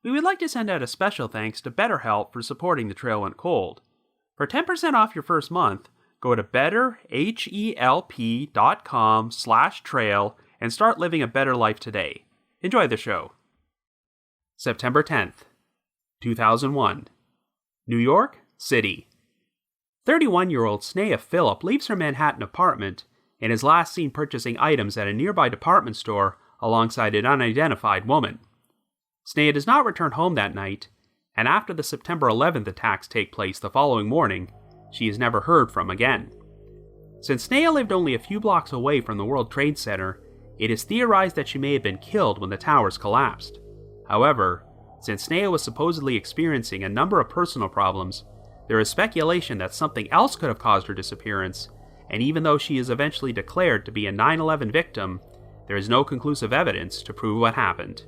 we would like to send out a special thanks to BetterHelp for supporting The Trail Went Cold. For 10% off your first month, go to betterhelp.com/trail and start living a better life today. Enjoy the show. September 10th, 2001. New York City. 31-year-old Sneha Philip leaves her Manhattan apartment and is last seen purchasing items at a nearby department store alongside an unidentified woman. Sneha does not return home that night, and after the September 11th attacks take place the following morning, she is never heard from again. Since Sneha lived only a few blocks away from the World Trade Center, it is theorized that she may have been killed when the towers collapsed. However, since Sneha was supposedly experiencing a number of personal problems, there is speculation that something else could have caused her disappearance, and even though she is eventually declared to be a 9/11 victim, there is no conclusive evidence to prove what happened.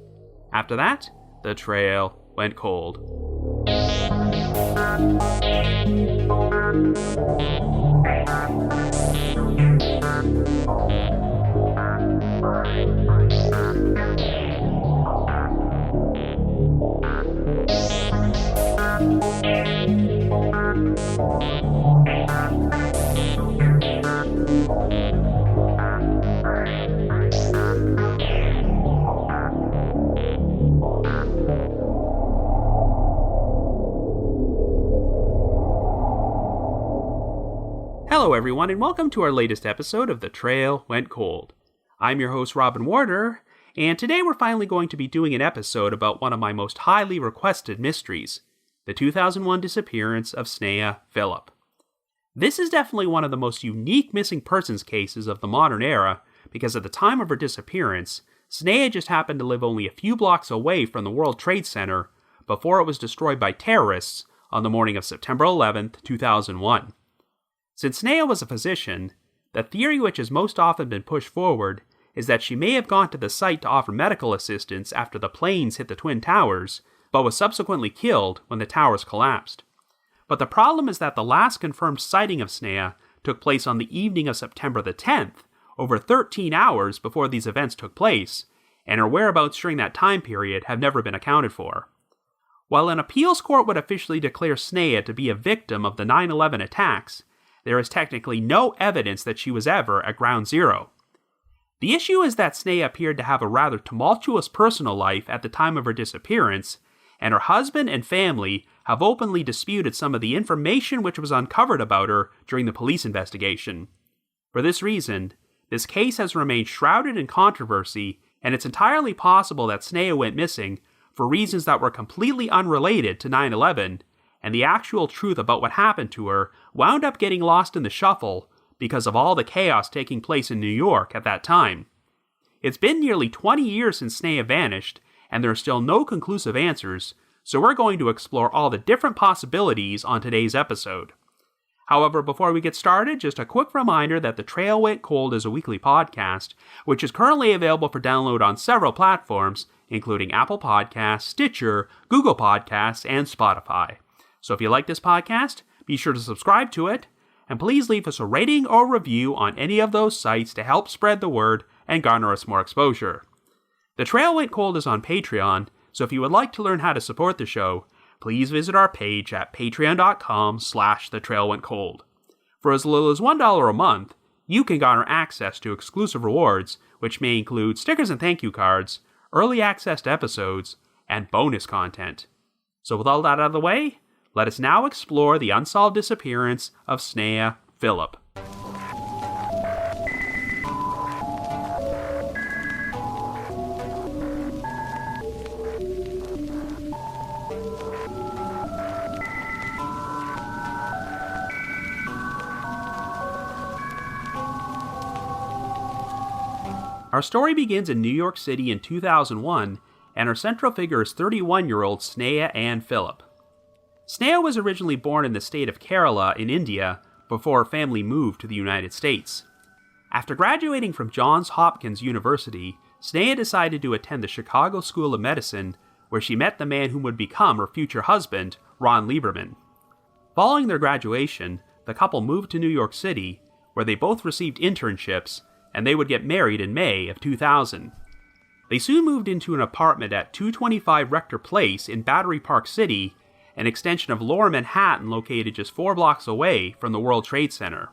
After that, the trail went cold. Hello everyone, and welcome to our latest episode of The Trail Went Cold. I'm your host Robin Warder, and today we're finally going to be doing an episode about one of my most highly requested mysteries, the 2001 disappearance of Sneha Philip. This is definitely one of the most unique missing persons cases of the modern era, because at the time of her disappearance, Sneha just happened to live only a few blocks away from the World Trade Center before it was destroyed by terrorists on the morning of September 11th, 2001. Since Sneha was a physician, the theory which has most often been pushed forward is that she may have gone to the site to offer medical assistance after the planes hit the Twin Towers, but was subsequently killed when the towers collapsed. But the problem is that the last confirmed sighting of Sneha took place on the evening of September the 10th, over 13 hours before these events took place, and her whereabouts during that time period have never been accounted for. While an appeals court would officially declare Sneha to be a victim of the 9/11 attacks, there is technically no evidence that she was ever at ground zero. The issue is that Sneha appeared to have a rather tumultuous personal life at the time of her disappearance, and her husband and family have openly disputed some of the information which was uncovered about her during the police investigation. For this reason, this case has remained shrouded in controversy, and it's entirely possible that Sneha went missing for reasons that were completely unrelated to 9/11, and the actual truth about what happened to her wound up getting lost in the shuffle because of all the chaos taking place in New York at that time. It's been nearly 20 years since Sneha vanished, and there are still no conclusive answers, so we're going to explore all the different possibilities on today's episode. However, before we get started, just a quick reminder that The Trail Went Cold is a weekly podcast, which is currently available for download on several platforms, including Apple Podcasts, Stitcher, Google Podcasts, and Spotify. So if you like this podcast, be sure to subscribe to it, and please leave us a rating or review on any of those sites to help spread the word and garner us more exposure. The Trail Went Cold is on Patreon, so if you would like to learn how to support the show, please visit our page at patreon.com/thetrailwentcold. For as little as $1 a month, you can garner access to exclusive rewards, which may include stickers and thank you cards, early access to episodes, and bonus content. So with all that out of the way, let us now explore the unsolved disappearance of Sneha Philip. Our story begins in New York City in 2001, and our central figure is 31-year-old Sneha Ann Philip. Sneha was originally born in the state of Kerala in India before her family moved to the United States. After graduating from Johns Hopkins University, Sneha decided to attend the Chicago School of Medicine, where she met the man who would become her future husband, Ron Lieberman. Following their graduation, the couple moved to New York City, where they both received internships, and they would get married in May of 2000. They soon moved into an apartment at 225 Rector Place in Battery Park City, an extension of Lower Manhattan located just 4 blocks away from the World Trade Center.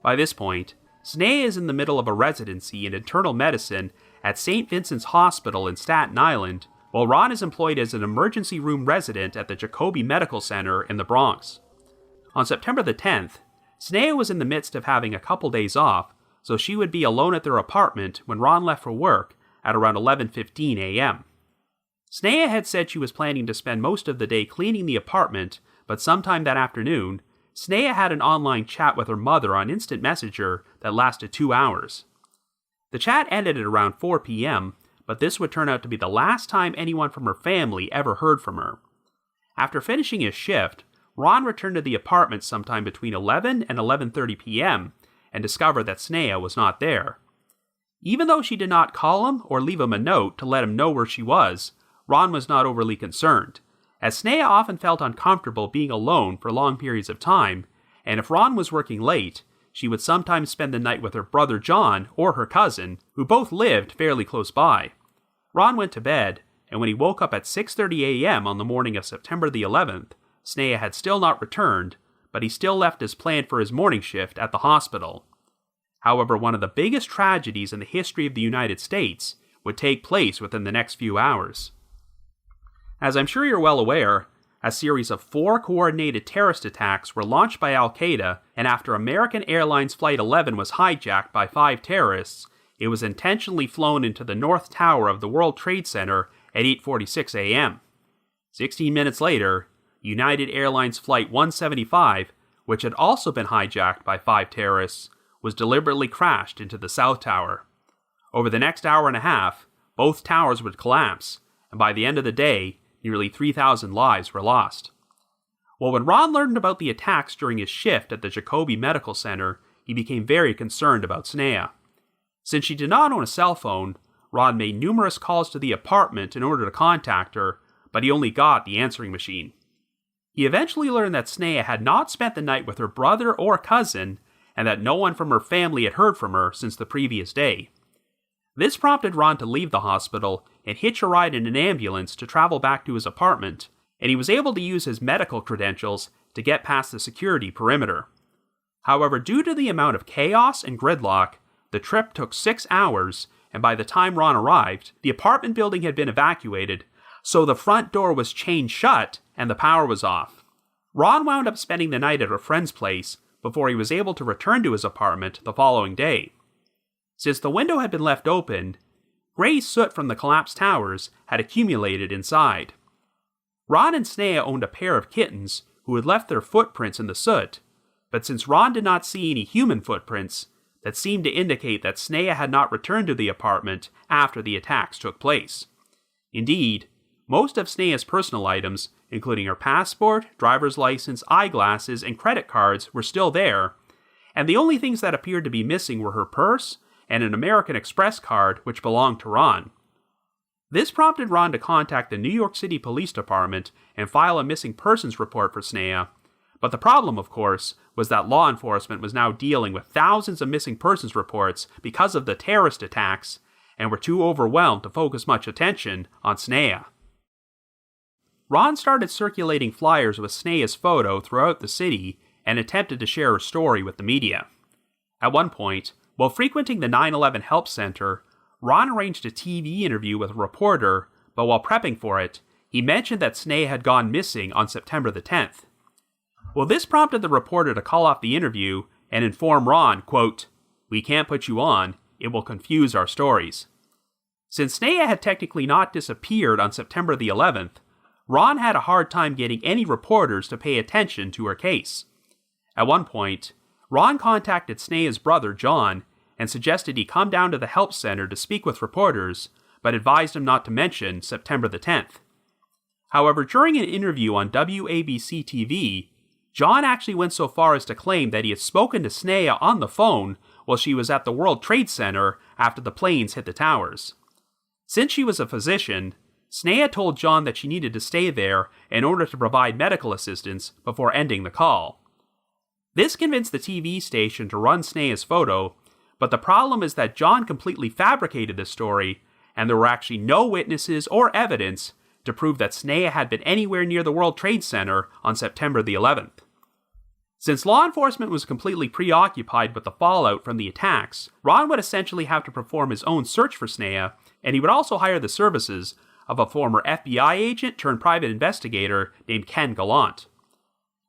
By this point, Sneha is in the middle of a residency in internal medicine at St. Vincent's Hospital in Staten Island, while Ron is employed as an emergency room resident at the Jacobi Medical Center in the Bronx. On September the 10th, Sneha was in the midst of having a couple days off, so she would be alone at their apartment when Ron left for work at around 11:15 a.m. Sneha had said she was planning to spend most of the day cleaning the apartment, but sometime that afternoon, Sneha had an online chat with her mother on Instant Messenger that lasted 2 hours. The chat ended at around 4 p.m., but this would turn out to be the last time anyone from her family ever heard from her. After finishing his shift, Ron returned to the apartment sometime between 11 and 11:30 p.m. and discovered that Sneha was not there. Even though she did not call him or leave him a note to let him know where she was, Ron was not overly concerned, as Sneha often felt uncomfortable being alone for long periods of time, and if Ron was working late, she would sometimes spend the night with her brother John or her cousin, who both lived fairly close by. Ron went to bed, and when he woke up at 6:30 a.m. on the morning of September the 11th, Sneha had still not returned, but he still left as planned for his morning shift at the hospital. However, one of the biggest tragedies in the history of the United States would take place within the next few hours. As I'm sure you're well aware, a series of 4 coordinated terrorist attacks were launched by Al-Qaeda, and after American Airlines Flight 11 was hijacked by 5 terrorists, it was intentionally flown into the North Tower of the World Trade Center at 8:46 a.m. 16 minutes later, United Airlines Flight 175, which had also been hijacked by 5 terrorists, was deliberately crashed into the South Tower. Over the next hour and a half, both towers would collapse, and by the end of the day, nearly 3,000 lives were lost. Well, when Ron learned about the attacks during his shift at the Jacobi Medical Center, he became very concerned about Sneha. Since she did not own a cell phone, Ron made numerous calls to the apartment in order to contact her, but he only got the answering machine. He eventually learned that Sneha had not spent the night with her brother or cousin, and that no one from her family had heard from her since the previous day. This prompted Ron to leave the hospital and hitch a ride in an ambulance to travel back to his apartment, and he was able to use his medical credentials to get past the security perimeter. However, due to the amount of chaos and gridlock, the trip took 6 hours, and by the time Ron arrived, the apartment building had been evacuated, so the front door was chained shut and the power was off. Ron wound up spending the night at a friend's place before he was able to return to his apartment the following day. Since the window had been left open, gray soot from the collapsed towers had accumulated inside. Ron and Sneha owned a pair of kittens who had left their footprints in the soot, but since Ron did not see any human footprints, that seemed to indicate that Sneha had not returned to the apartment after the attacks took place. Indeed, most of Sneha's personal items, including her passport, driver's license, eyeglasses, and credit cards, were still there, and the only things that appeared to be missing were her purse and an American Express card which belonged to Ron. This prompted Ron to contact the New York City Police Department and file a missing persons report for Sneha, but the problem, of course, was that law enforcement was now dealing with thousands of missing persons reports because of the terrorist attacks, and were too overwhelmed to focus much attention on Sneha. Ron started circulating flyers with Sneha's photo throughout the city and attempted to share her story with the media. At one point, while frequenting the 9/11 Help Center, Ron arranged a TV interview with a reporter, but while prepping for it, he mentioned that Sneha had gone missing on September the 10th. Well, this prompted the reporter to call off the interview and inform Ron, quote, "We can't put you on, it will confuse our stories." Since Sneha had technically not disappeared on September the 11th, Ron had a hard time getting any reporters to pay attention to her case. At one point, Ron contacted Sneha's brother John and suggested he come down to the help center to speak with reporters, but advised him not to mention September the 10th. However, during an interview on WABC TV, John actually went so far as to claim that he had spoken to Sneha on the phone while she was at the World Trade Center after the planes hit the towers. Since she was a physician, Sneha told John that she needed to stay there in order to provide medical assistance before ending the call. This convinced the TV station to run Sneha's photo, but the problem is that John completely fabricated this story, and there were actually no witnesses or evidence to prove that Sneha had been anywhere near the World Trade Center on September the 11th. Since law enforcement was completely preoccupied with the fallout from the attacks, Ron would essentially have to perform his own search for Sneha, and he would also hire the services of a former FBI agent turned private investigator named Ken Gallant.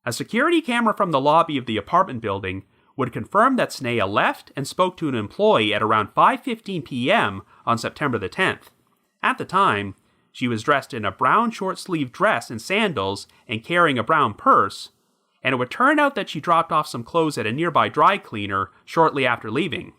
A security camera from the lobby of the apartment building would confirm that Sneha left and spoke to an employee at around 5:15 p.m. on September the 10th. At the time, she was dressed in a brown short-sleeved dress and sandals and carrying a brown purse, and it would turn out that she dropped off some clothes at a nearby dry cleaner shortly after leaving.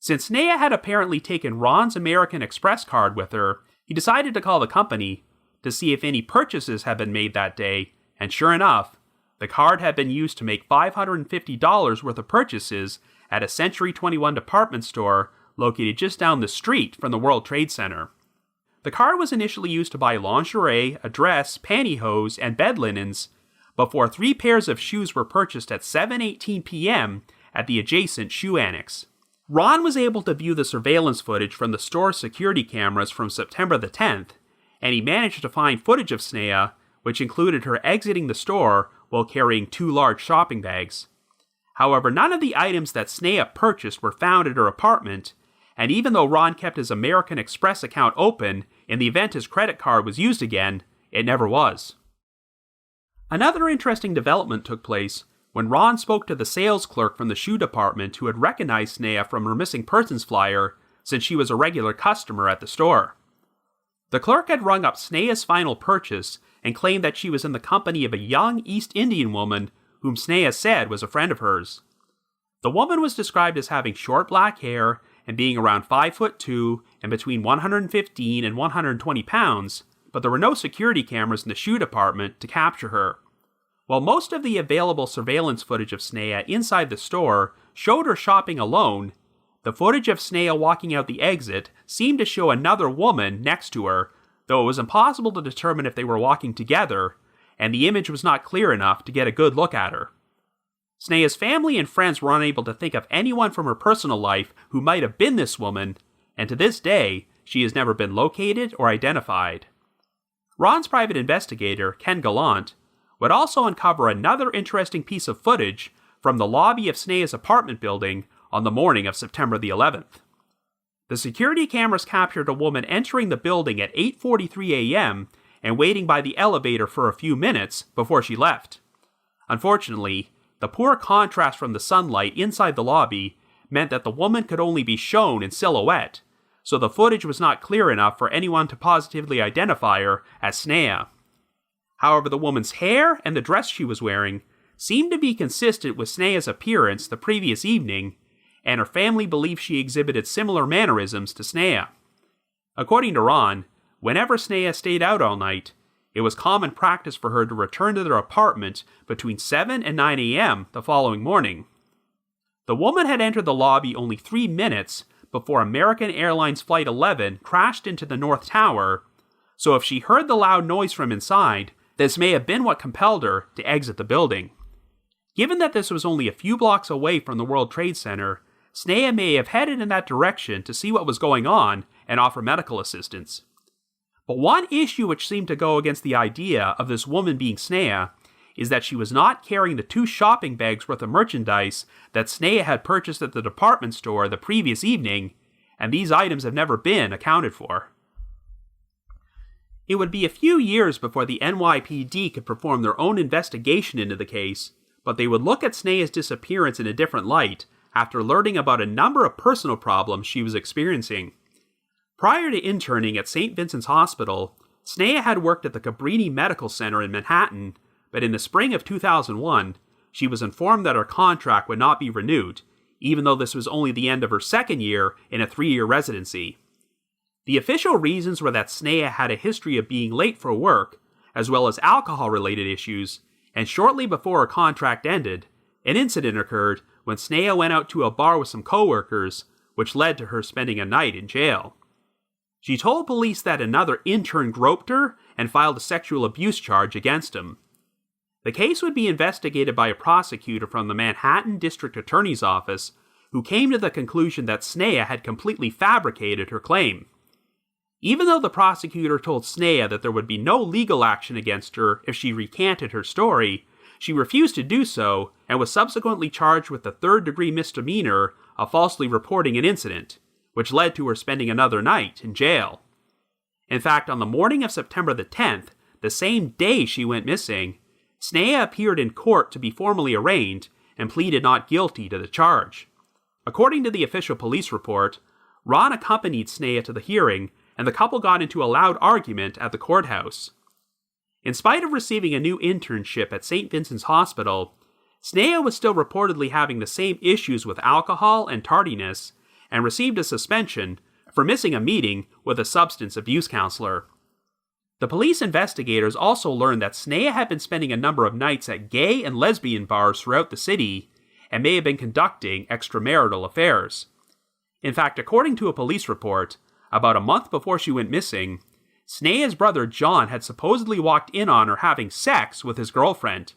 Since Sneha had apparently taken Ron's American Express card with her, he decided to call the company to see if any purchases had been made that day, and sure enough, the card had been used to make $550 worth of purchases at a Century 21 department store located just down the street from the World Trade Center. The card was initially used to buy lingerie, a dress, pantyhose, and bed linens, before 3 pairs of shoes were purchased at 7:18 p.m. at the adjacent shoe annex. Ron was able to view the surveillance footage from the store's security cameras from September the 10th, and he managed to find footage of Sneha, which included her exiting the store while carrying 2 large shopping bags. However, none of the items that Sneha purchased were found at her apartment, and even though Ron kept his American Express account open in the event his credit card was used again, it never was. Another interesting development took place when Ron spoke to the sales clerk from the shoe department who had recognized Sneha from her missing persons flyer since she was a regular customer at the store. The clerk had rung up Sneha's final purchase and claimed that she was in the company of a young East Indian woman whom Sneha said was a friend of hers. The woman was described as having short black hair and being around 5'2" and between 115 and 120 pounds, but there were no security cameras in the shoe department to capture her. While most of the available surveillance footage of Sneha inside the store showed her shopping alone, the footage of Sneha walking out the exit seemed to show another woman next to her, though it was impossible to determine if they were walking together, and the image was not clear enough to get a good look at her. Sneha's family and friends were unable to think of anyone from her personal life who might have been this woman, and to this day, she has never been located or identified. Ron's private investigator, Ken Gallant, would also uncover another interesting piece of footage from the lobby of Sneha's apartment building on the morning of September the 11th. The security cameras captured a woman entering the building at 8:43 a.m. and waiting by the elevator for a few minutes before she left. Unfortunately, the poor contrast from the sunlight inside the lobby meant that the woman could only be shown in silhouette, so the footage was not clear enough for anyone to positively identify her as Sneha. However, the woman's hair and the dress she was wearing seemed to be consistent with Sneha's appearance the previous evening, and her family believed she exhibited similar mannerisms to Sneha. According to Ron, whenever Sneha stayed out all night, it was common practice for her to return to their apartment between 7 and 9 a.m. the following morning. The woman had entered the lobby only 3 minutes before American Airlines Flight 11 crashed into the North Tower, so if she heard the loud noise from inside, this may have been what compelled her to exit the building. Given that this was only a few blocks away from the World Trade Center, Sneha may have headed in that direction to see what was going on and offer medical assistance. But one issue which seemed to go against the idea of this woman being Sneha is that she was not carrying the 2 shopping bags worth of merchandise that Sneha had purchased at the department store the previous evening, and these items have never been accounted for. It would be a few years before the NYPD could perform their own investigation into the case, but they would look at Sneha's disappearance in a different light after learning about a number of personal problems she was experiencing. Prior to interning at St. Vincent's Hospital, Sneha had worked at the Cabrini Medical Center in Manhattan, but in the spring of 2001, she was informed that her contract would not be renewed, even though this was only the end of her second year in a 3-year residency. The official reasons were that Sneha had a history of being late for work, as well as alcohol-related issues, and shortly before her contract ended, an incident occurred when Sneha went out to a bar with some coworkers, which led to her spending a night in jail. She told police that another intern groped her and filed a sexual abuse charge against him. The case would be investigated by a prosecutor from the Manhattan District Attorney's Office, who came to the conclusion that Sneha had completely fabricated her claim. Even though the prosecutor told Sneha that there would be no legal action against her if she recanted her story, she refused to do so and was subsequently charged with the third-degree misdemeanor of falsely reporting an incident, which led to her spending another night in jail. In fact, on the morning of September the 10th, the same day she went missing, Sneha appeared in court to be formally arraigned and pleaded not guilty to the charge. According to the official police report, Ron accompanied Sneha to the hearing, and the couple got into a loud argument at the courthouse. In spite of receiving a new internship at St. Vincent's Hospital, Sneha was still reportedly having the same issues with alcohol and tardiness, and received a suspension for missing a meeting with a substance abuse counselor. The police investigators also learned that Sneha had been spending a number of nights at gay and lesbian bars throughout the city, and may have been conducting extramarital affairs. In fact, according to a police report, about a month before she went missing, Sneha's brother John had supposedly walked in on her having sex with his girlfriend.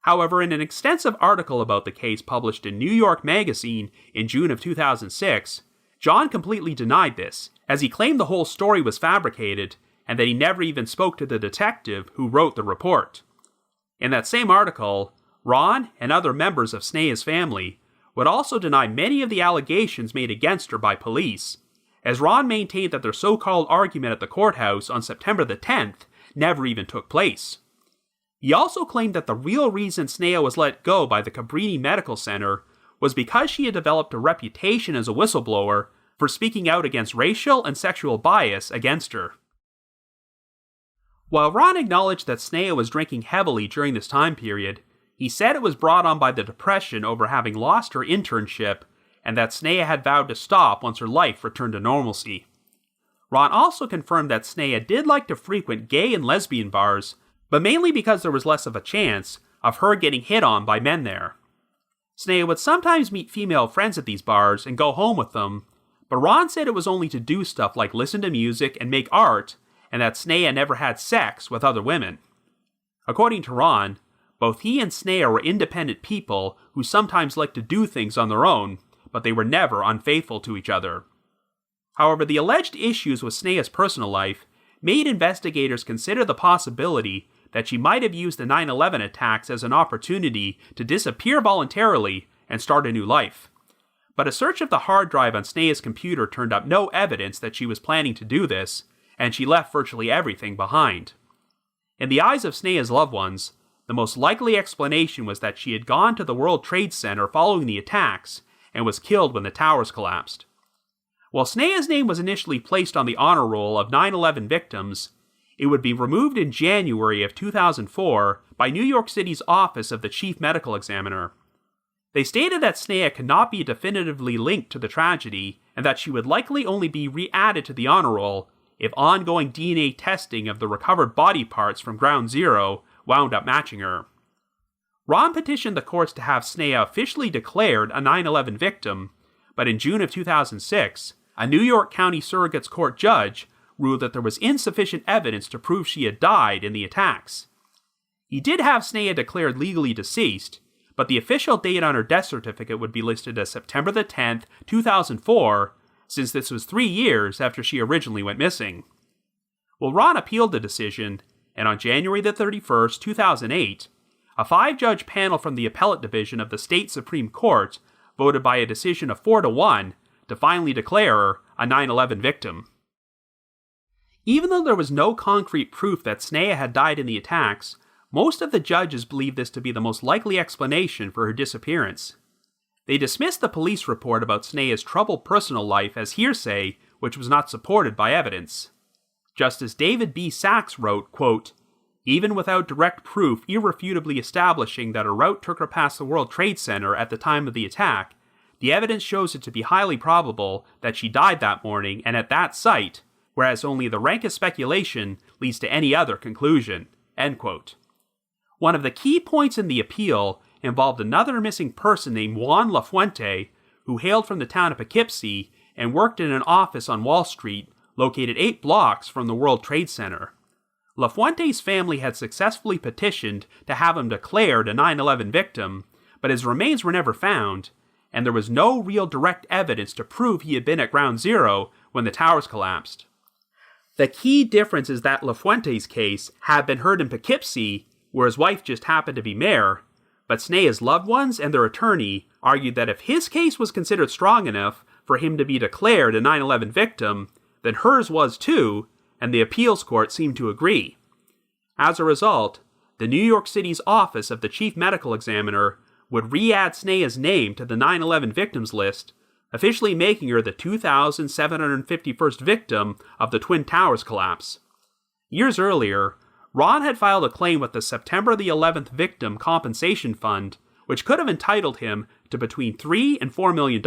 However, in an extensive article about the case published in New York Magazine in June of 2006, John completely denied this, as he claimed the whole story was fabricated and that he never even spoke to the detective who wrote the report. In that same article, Ron and other members of Sneha's family would also deny many of the allegations made against her by police, as Ron maintained that their so-called argument at the courthouse on September the 10th never even took place. He also claimed that the real reason Sneha was let go by the Cabrini Medical Center was because she had developed a reputation as a whistleblower for speaking out against racial and sexual bias against her. While Ron acknowledged that Sneha was drinking heavily during this time period, he said it was brought on by the depression over having lost her internship, and that Sneha had vowed to stop once her life returned to normalcy. Ron also confirmed that Sneha did like to frequent gay and lesbian bars, but mainly because there was less of a chance of her getting hit on by men there. Sneha would sometimes meet female friends at these bars and go home with them, but Ron said it was only to do stuff like listen to music and make art, and that Sneha never had sex with other women. According to Ron, both he and Sneha were independent people who sometimes liked to do things on their own, but they were never unfaithful to each other. However, the alleged issues with Sneha's personal life made investigators consider the possibility that she might have used the 9/11 attacks as an opportunity to disappear voluntarily and start a new life. But a search of the hard drive on Sneha's computer turned up no evidence that she was planning to do this, and she left virtually everything behind. In the eyes of Sneha's loved ones, the most likely explanation was that she had gone to the World Trade Center following the attacks and was killed when the towers collapsed. While Sneha's name was initially placed on the honor roll of 9/11 victims, it would be removed in January of 2004 by New York City's Office of the Chief Medical Examiner. They stated that Sneha could not be definitively linked to the tragedy, and that she would likely only be re-added to the honor roll if ongoing DNA testing of the recovered body parts from Ground Zero wound up matching her. Ron petitioned the courts to have Sneha officially declared a 9/11 victim, but in June of 2006, a New York County Surrogates Court judge ruled that there was insufficient evidence to prove she had died in the attacks. He did have Sneha declared legally deceased, but the official date on her death certificate would be listed as September the 10th, 2004, since this was 3 years after she originally went missing. Well, Ron appealed the decision, and on January the 31st, 2008, a 5-judge panel from the Appellate Division of the State Supreme Court voted by a decision of 4-1 to finally declare her a 9/11 victim. Even though there was no concrete proof that Sneha had died in the attacks, most of the judges believed this to be the most likely explanation for her disappearance. They dismissed the police report about Sneha's troubled personal life as hearsay, which was not supported by evidence. Justice David B. Sachs wrote, quote, "Even without direct proof irrefutably establishing that a route took her past the World Trade Center at the time of the attack, the evidence shows it to be highly probable that she died that morning and at that site, whereas only the rankest speculation leads to any other conclusion." End quote. One of the key points in the appeal involved another missing person named Juan Lafuente, who hailed from the town of Poughkeepsie and worked in an office on Wall Street located 8 blocks from the World Trade Center. Lafuente's family had successfully petitioned to have him declared a 9/11 victim, but his remains were never found, and there was no real direct evidence to prove he had been at Ground Zero when the towers collapsed. The key difference is that LaFuente's case had been heard in Poughkeepsie, where his wife just happened to be mayor, but Sneha's loved ones and their attorney argued that if his case was considered strong enough for him to be declared a 9/11 victim, then hers was too, and the appeals court seemed to agree. As a result, the New York City's office of the chief medical examiner would re-add Sneha's name to the 9/11 victims list, officially making her the 2,751st victim of the Twin Towers collapse. Years earlier, Ron had filed a claim with the September the 11th Victim Compensation Fund, which could have entitled him to between $3 and $4 million,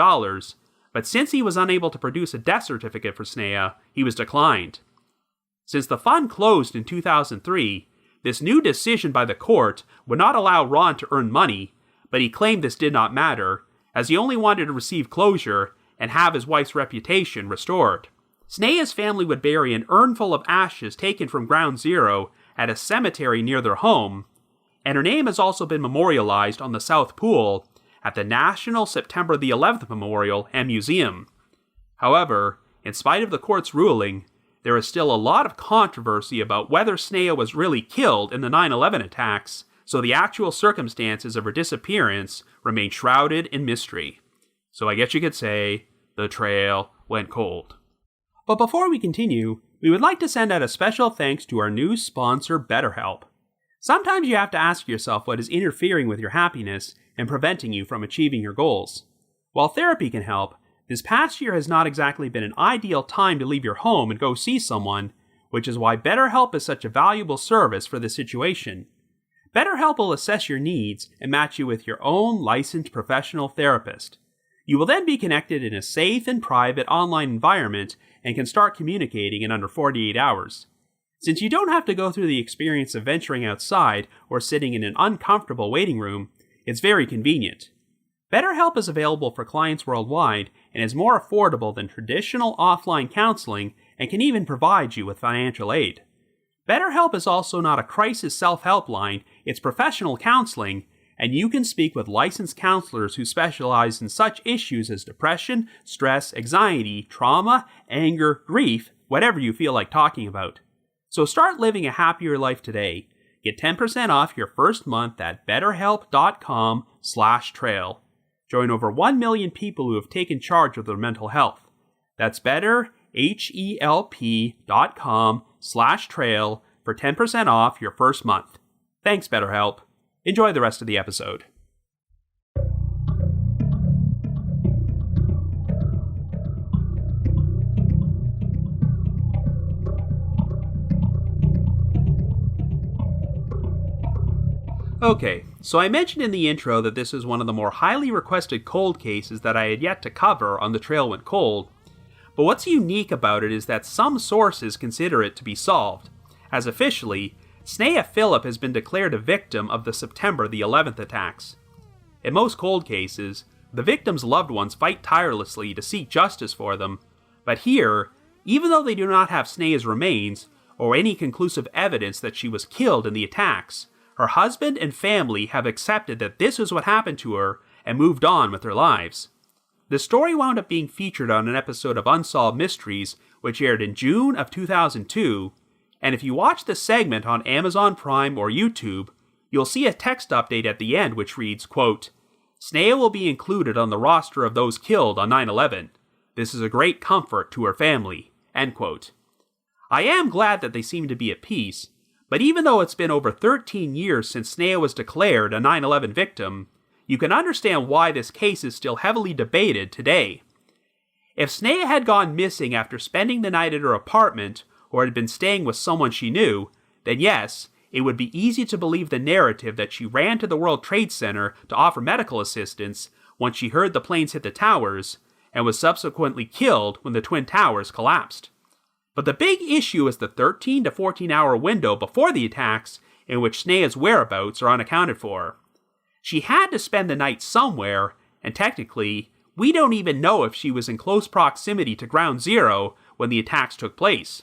but since he was unable to produce a death certificate for Sneha, he was declined. Since the fund closed in 2003, this new decision by the court would not allow Ron to earn money, but he claimed this did not matter, as he only wanted to receive closure and have his wife's reputation restored. Sneha's family would bury an urn full of ashes taken from Ground Zero at a cemetery near their home, and her name has also been memorialized on the South Pool at the National September the 11th Memorial and Museum. However, in spite of the court's ruling, there is still a lot of controversy about whether Sneha was really killed in the 9/11 attacks, so the actual circumstances of her disappearance remain shrouded in mystery. So I guess you could say, the trail went cold. But before we continue, we would like to send out a special thanks to our new sponsor, BetterHelp. Sometimes you have to ask yourself what is interfering with your happiness and preventing you from achieving your goals. While therapy can help, this past year has not exactly been an ideal time to leave your home and go see someone, which is why BetterHelp is such a valuable service for this situation. BetterHelp will assess your needs and match you with your own licensed professional therapist. You will then be connected in a safe and private online environment and can start communicating in under 48 hours. Since you don't have to go through the experience of venturing outside or sitting in an uncomfortable waiting room, it's very convenient. BetterHelp is available for clients worldwide and is more affordable than traditional offline counseling and can even provide you with financial aid. BetterHelp is also not a crisis self-help line, it's professional counseling, and you can speak with licensed counselors who specialize in such issues as depression, stress, anxiety, trauma, anger, grief, whatever you feel like talking about. So start living a happier life today. Get 10% off your first month at betterhelp.com/trail. Join over 1 million people who have taken charge of their mental health. That's betterhelp.com/trail for 10% off your first month. Thanks, BetterHelp. Enjoy the rest of the episode. Okay, so I mentioned in the intro that this is one of the more highly requested cold cases that I had yet to cover on The Trail Went Cold, but what's unique about it is that some sources consider it to be solved, as officially, Sneha Philip has been declared a victim of the September the 11th attacks. In most cold cases, the victims' loved ones fight tirelessly to seek justice for them, but here, even though they do not have Sneha's remains, or any conclusive evidence that she was killed in the attacks, her husband and family have accepted that this is what happened to her and moved on with their lives. The story wound up being featured on an episode of Unsolved Mysteries, which aired in June of 2002, and if you watch the segment on Amazon Prime or YouTube, you'll see a text update at the end which reads, quote, "Sneha will be included on the roster of those killed on 9/11. This is a great comfort to her family." End quote. I am glad that they seem to be at peace, but even though it's been over 13 years since Sneha was declared a 9/11 victim, you can understand why this case is still heavily debated today. If Sneha had gone missing after spending the night at her apartment or had been staying with someone she knew, then yes, it would be easy to believe the narrative that she ran to the World Trade Center to offer medical assistance once she heard the planes hit the towers and was subsequently killed when the Twin Towers collapsed. But the big issue is the 13 to 14 hour window before the attacks in which Sneha's whereabouts are unaccounted for. She had to spend the night somewhere, and technically, we don't even know if she was in close proximity to Ground Zero when the attacks took place.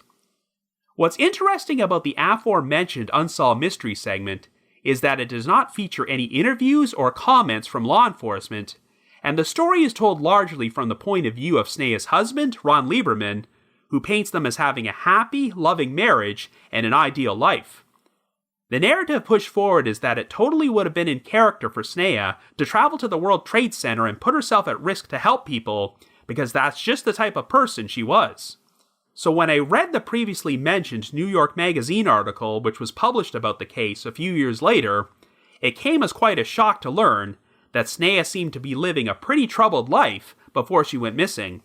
What's interesting about the aforementioned Unsolved Mystery segment is that it does not feature any interviews or comments from law enforcement, and the story is told largely from the point of view of Sneha's husband, Ron Lieberman, who paints them as having a happy, loving marriage and an ideal life. The narrative pushed forward is that it totally would have been in character for Sneha to travel to the World Trade Center and put herself at risk to help people, because that's just the type of person she was. So when I read the previously mentioned New York Magazine article which was published about the case a few years later, it came as quite a shock to learn that Sneha seemed to be living a pretty troubled life before she went missing.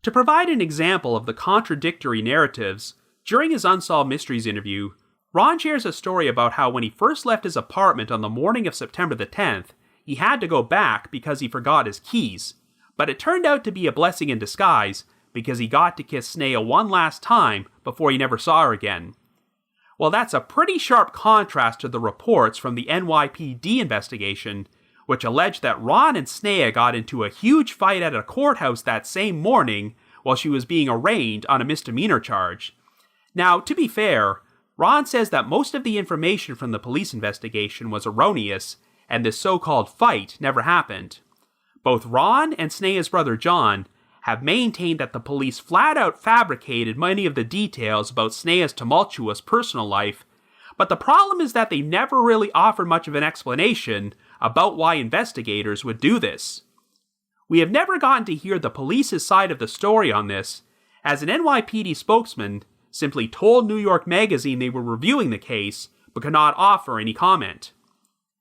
To provide an example of the contradictory narratives, during his Unsolved Mysteries interview, Ron shares a story about how when he first left his apartment on the morning of September the 10th, he had to go back because he forgot his keys, but it turned out to be a blessing in disguise because he got to kiss Sneha one last time before he never saw her again. Well, that's a pretty sharp contrast to the reports from the NYPD investigation, which alleged that Ron and Sneha got into a huge fight at a courthouse that same morning while she was being arraigned on a misdemeanor charge. Now, to be fair, Ron says that most of the information from the police investigation was erroneous, and this so-called fight never happened. Both Ron and Sneha's brother John have maintained that the police flat-out fabricated many of the details about Sneha's tumultuous personal life, but the problem is that they never really offered much of an explanation about why investigators would do this. We have never gotten to hear the police's side of the story on this, as an NYPD spokesman simply told New York Magazine they were reviewing the case, but could not offer any comment.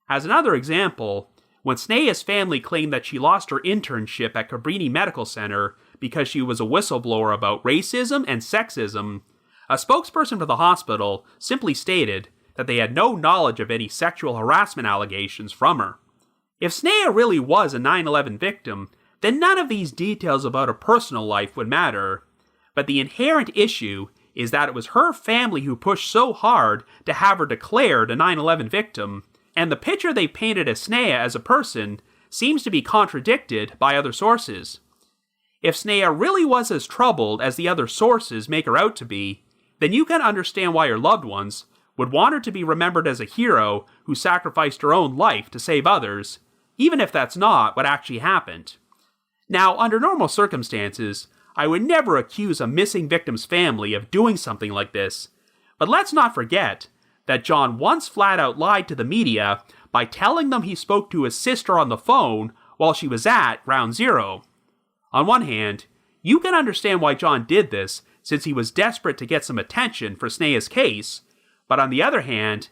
As another example, when Sneha's family claimed that she lost her internship at Cabrini Medical Center because she was a whistleblower about racism and sexism, a spokesperson for the hospital simply stated that they had no knowledge of any sexual harassment allegations from her. If Sneha really was a 9/11 victim, then none of these details about her personal life would matter. But the inherent issue is that it was her family who pushed so hard to have her declared a 9/11 victim, and the picture they painted of Sneha as a person seems to be contradicted by other sources. If Sneha really was as troubled as the other sources make her out to be, then you can understand why her loved ones would want her to be remembered as a hero who sacrificed her own life to save others, even if that's not what actually happened. Now, under normal circumstances, I would never accuse a missing victim's family of doing something like this, but let's not forget that John once flat out lied to the media by telling them he spoke to his sister on the phone while she was at Ground Zero. On one hand, you can understand why John did this since he was desperate to get some attention for Sneha's case, but on the other hand,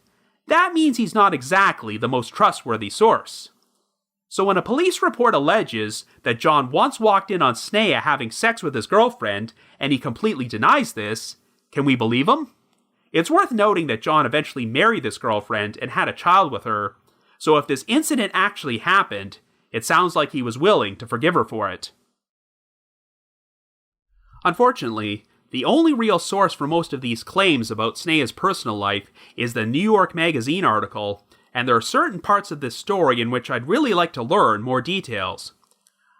that means he's not exactly the most trustworthy source. So when a police report alleges that John once walked in on Sneha having sex with his girlfriend and he completely denies this, can we believe him? It's worth noting that John eventually married this girlfriend and had a child with her, so if this incident actually happened, it sounds like he was willing to forgive her for it. Unfortunately, the only real source for most of these claims about Sneha's personal life is the New York Magazine article, and there are certain parts of this story in which I'd really like to learn more details.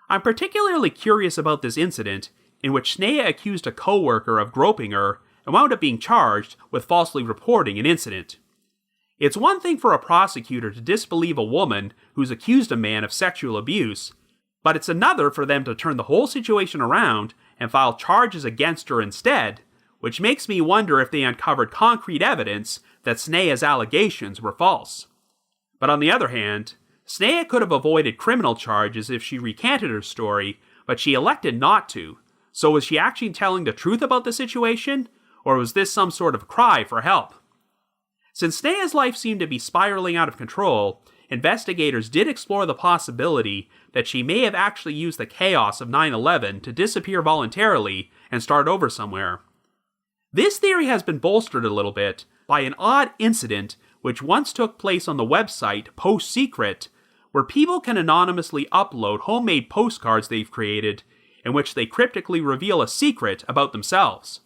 I'm particularly curious about this incident, in which Sneha accused a coworker of groping her and wound up being charged with falsely reporting an incident. It's one thing for a prosecutor to disbelieve a woman who's accused a man of sexual abuse, but it's another for them to turn the whole situation around and file charges against her instead, which makes me wonder if they uncovered concrete evidence that Sneha's allegations were false. But on the other hand, Sneha could have avoided criminal charges if she recanted her story, but she elected not to. So was she actually telling the truth about the situation, or was this some sort of cry for help? Since Sneha's life seemed to be spiraling out of control, investigators did explore the possibility that she may have actually used the chaos of 9/11 to disappear voluntarily and start over somewhere. This theory has been bolstered a little bit by an odd incident which once took place on the website Post Secret, where people can anonymously upload homemade postcards they've created, in which they cryptically reveal a secret about themselves.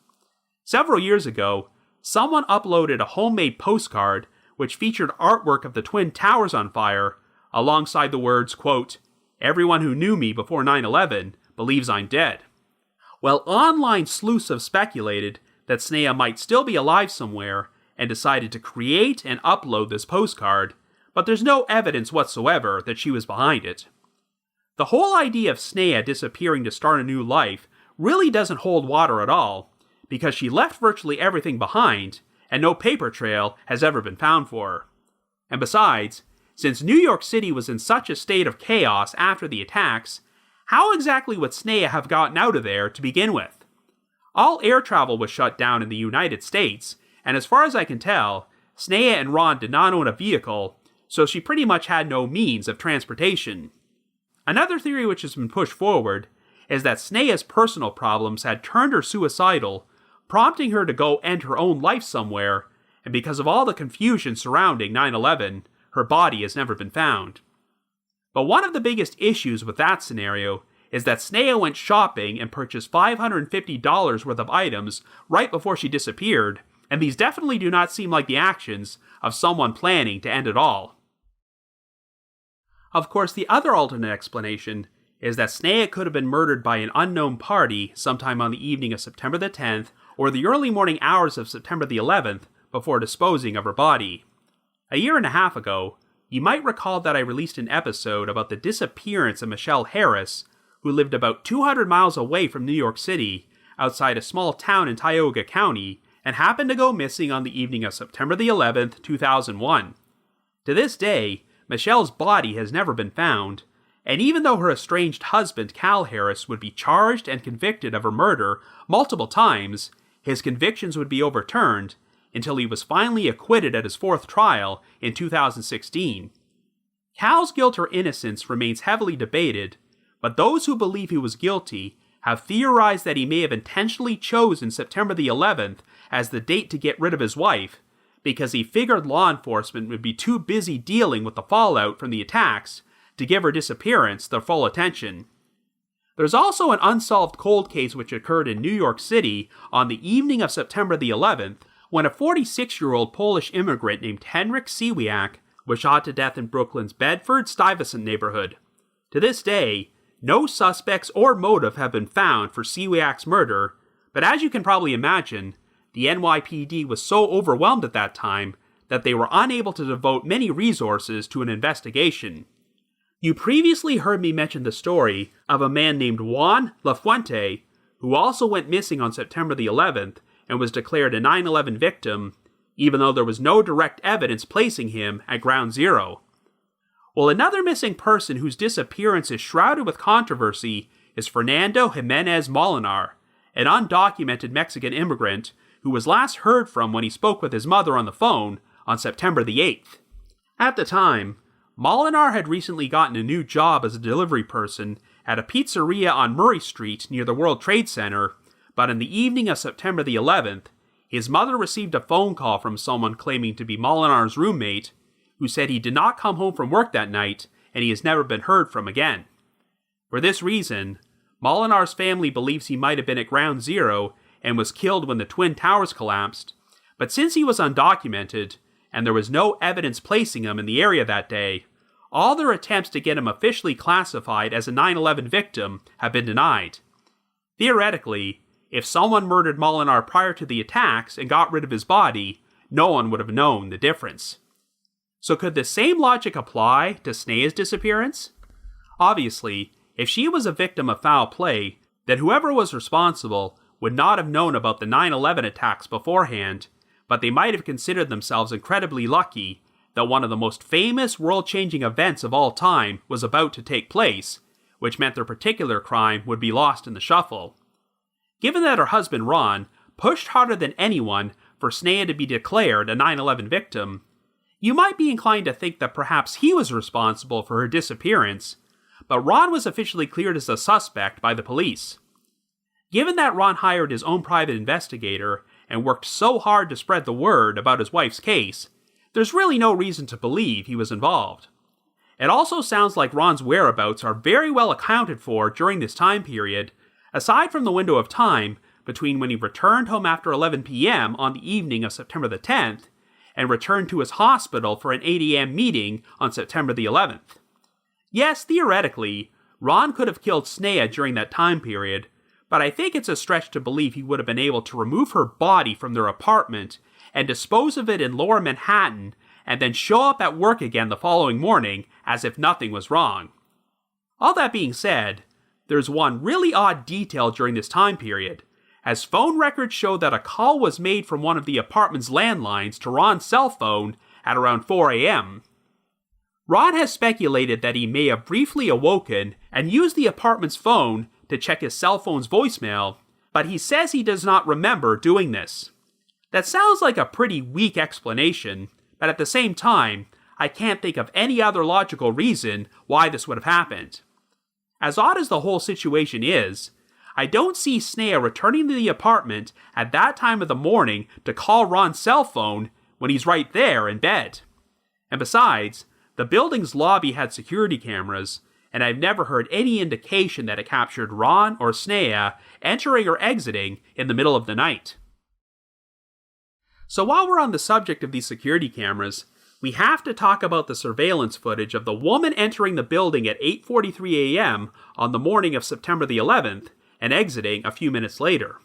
Several years ago, someone uploaded a homemade postcard which featured artwork of the Twin Towers on fire, alongside the words, quote, "Everyone who knew me before 9/11 believes I'm dead." Well, online sleuths have speculated that Sneha might still be alive somewhere, and decided to create and upload this postcard, but there's no evidence whatsoever that she was behind it. The whole idea of Sneha disappearing to start a new life really doesn't hold water at all, because she left virtually everything behind, and no paper trail has ever been found for her. And besides, since New York City was in such a state of chaos after the attacks, how exactly would Sneha have gotten out of there to begin with? All air travel was shut down in the United States, and as far as I can tell, Sneha and Ron did not own a vehicle, so she pretty much had no means of transportation. Another theory which has been pushed forward is that Sneha's personal problems had turned her suicidal, prompting her to go end her own life somewhere, and because of all the confusion surrounding 9/11, her body has never been found. But one of the biggest issues with that scenario is that Sneha went shopping and purchased $550 worth of items right before she disappeared, and these definitely do not seem like the actions of someone planning to end it all. Of course, the other alternate explanation is that Sneha could have been murdered by an unknown party sometime on the evening of September the 10th or the early morning hours of September the 11th before disposing of her body. A year and a half ago, you might recall that I released an episode about the disappearance of Michelle Harris, who lived about 200 miles away from New York City, outside a small town in Tioga County, and happened to go missing on the evening of September the 11th, 2001. To this day, Michelle's body has never been found, and even though her estranged husband Cal Harris would be charged and convicted of her murder multiple times, his convictions would be overturned until he was finally acquitted at his fourth trial in 2016. Cal's guilt or innocence remains heavily debated, but those who believe he was guilty have theorized that he may have intentionally chosen September the 11th as the date to get rid of his wife, because he figured law enforcement would be too busy dealing with the fallout from the attacks to give her disappearance their full attention. There's also an unsolved cold case which occurred in New York City on the evening of September the 11th, when a 46-year-old Polish immigrant named Henryk Siwiak was shot to death in Brooklyn's Bedford-Stuyvesant neighborhood. To this day, no suspects or motive have been found for Siwiak's murder, but as you can probably imagine, the NYPD was so overwhelmed at that time that they were unable to devote many resources to an investigation. You previously heard me mention the story of a man named Juan Lafuente, who also went missing on September the 11th and was declared a 9/11 victim, even though there was no direct evidence placing him at ground zero. Well, another missing person whose disappearance is shrouded with controversy is Fernando Jimenez Molinar, an undocumented Mexican immigrant who was last heard from when he spoke with his mother on the phone on September the 8th. At the time, Molinar had recently gotten a new job as a delivery person at a pizzeria on Murray Street near the World Trade Center, but on the evening of September the 11th, his mother received a phone call from someone claiming to be Molinar's roommate, who said he did not come home from work that night and he has never been heard from again. For this reason, Molinar's family believes he might have been at ground zero and was killed when the Twin Towers collapsed, but since he was undocumented, and there was no evidence placing him in the area that day, all their attempts to get him officially classified as a 9/11 victim have been denied. Theoretically, if someone murdered Molinar prior to the attacks and got rid of his body, no one would have known the difference. So could the same logic apply to Sneha's disappearance? Obviously, if she was a victim of foul play, then whoever was responsible would not have known about the 9/11 attacks beforehand, but they might have considered themselves incredibly lucky that one of the most famous world-changing events of all time was about to take place, which meant their particular crime would be lost in the shuffle. Given that her husband Ron pushed harder than anyone for Sneha to be declared a 9/11 victim, you might be inclined to think that perhaps he was responsible for her disappearance, but Ron was officially cleared as a suspect by the police. Given that Ron hired his own private investigator and worked so hard to spread the word about his wife's case, there's really no reason to believe he was involved. It also sounds like Ron's whereabouts are very well accounted for during this time period, aside from the window of time between when he returned home after 11 p.m. on the evening of September the 10th and returned to his hospital for an 8 a.m. meeting on September the 11th. Yes, theoretically, Ron could have killed Sneha during that time period, but I think it's a stretch to believe he would have been able to remove her body from their apartment and dispose of it in Lower Manhattan and then show up at work again the following morning as if nothing was wrong. All that being said, there's one really odd detail during this time period, as phone records show that a call was made from one of the apartment's landlines to Ron's cell phone at around 4 a.m. Ron has speculated that he may have briefly awoken and used the apartment's phone to check his cell phone's voicemail, but he says he does not remember doing this. That sounds like a pretty weak explanation, but at the same time, I can't think of any other logical reason why this would have happened. As odd as the whole situation is, I don't see Sneha returning to the apartment at that time of the morning to call Ron's cell phone when he's right there in bed. And besides, the building's lobby had security cameras, and I've never heard any indication that it captured Ron or Sneha entering or exiting in the middle of the night. So while we're on the subject of these security cameras, we have to talk about the surveillance footage of the woman entering the building at 8:43 a.m. on the morning of September the 11th and exiting a few minutes later.